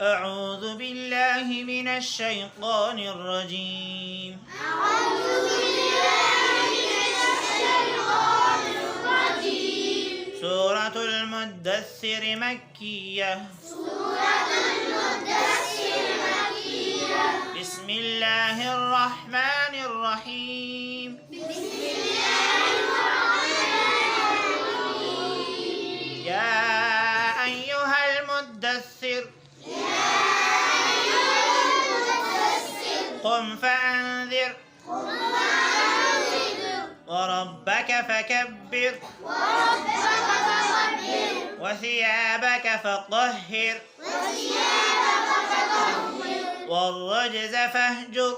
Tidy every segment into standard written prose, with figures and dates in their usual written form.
أعوذ بالله من الشيطان الرجيم. أعوذ بالله من الشيطان الرجيم. سورة المدثر مكية. سورة المدثر مكية. بسم الله الرحمن الرحيم. بسم الله الرحمن الرحيم. يا أيها المدثر قم فأنذر وربك فكبر وثيابك فطهر والرجز فاهجر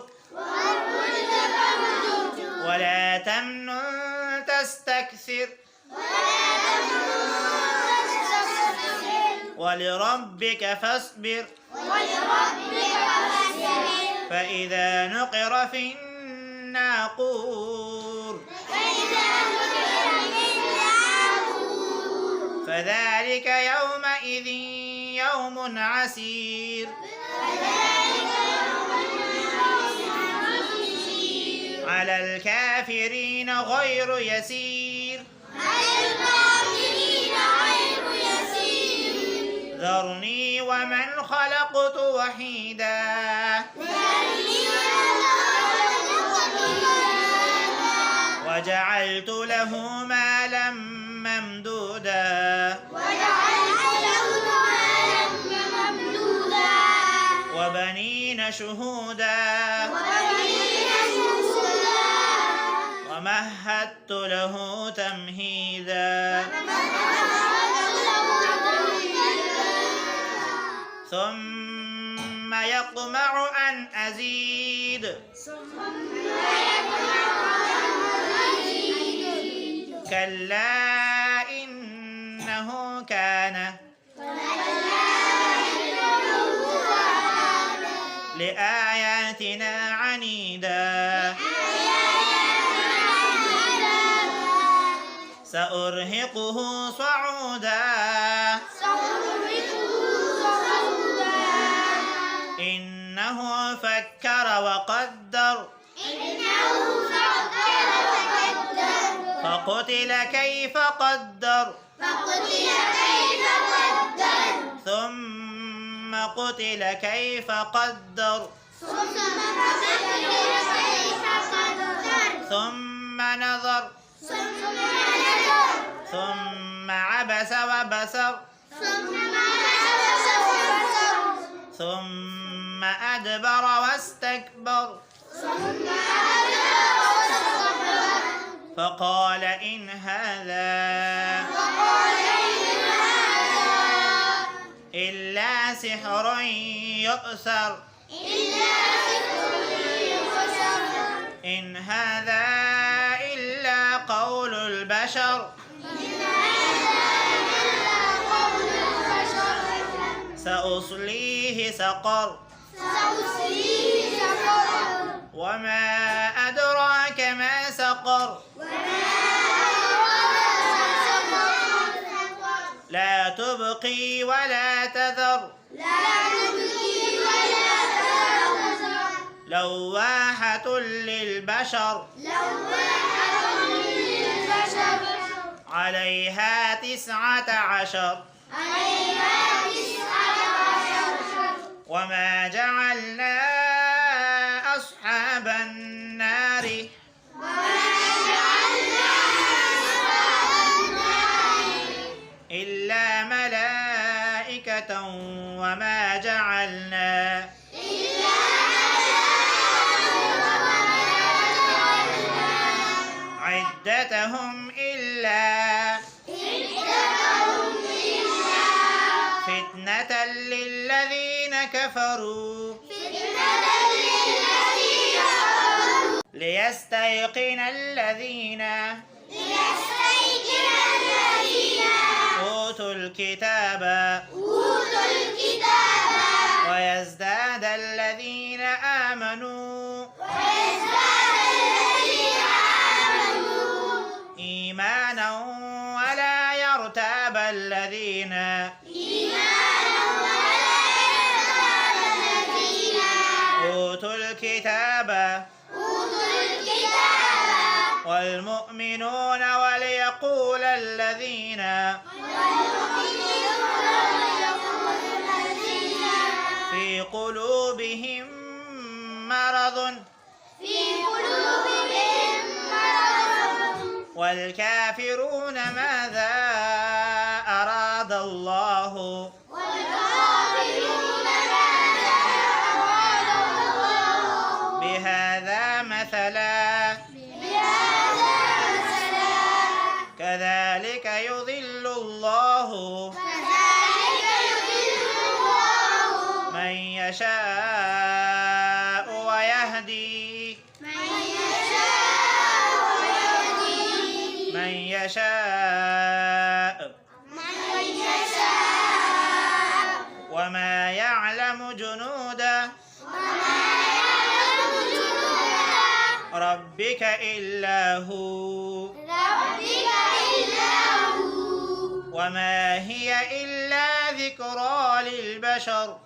ولا تمنن تستكثر ولربك فاصبر فإذا نقر في الناقور فذلك يومئذ يوم عسير على الكافرين غير يسير ذرني ومن خلقت وحيدا وجعلت له مالا ممدودا وبنين شهودا ومهدت له تمهيدا ثم يطمع أن أزيد كلا إنه كان لآياتنا عنيدا سأرهقه صعودا إنه فكر وقدر فقتل كيف قدر ثم قتل كيف قدر ثم نظر ثم عبس وبسر ثم أدبر واستكبر فقال إن هذا إلا سحر يؤثر إن هذا إلا قول البشر سأصليه سقر وما أدراك ما سقر لا تبقي ولا تذر لواحة للبشر عليها 19 وما جعلنا أصحاب النار إلا ملائكة وما جعلنا عدتهم إلا فتنة للذين كفروا ليستيقن الذين أوتوا الكتاب ويزداد الذين آمنوا إيمانا ولا يرتاب الذين الكتاب والمؤمنون وليقول الذين في قلوبهم مرض والكافرون ماذا أراد الله بهذا مثلا كذلك يضل الله من يشاء ويهدي من يشاء وما يعلم جنود ربك إلا هو وما هي إلا ذكرى للبشر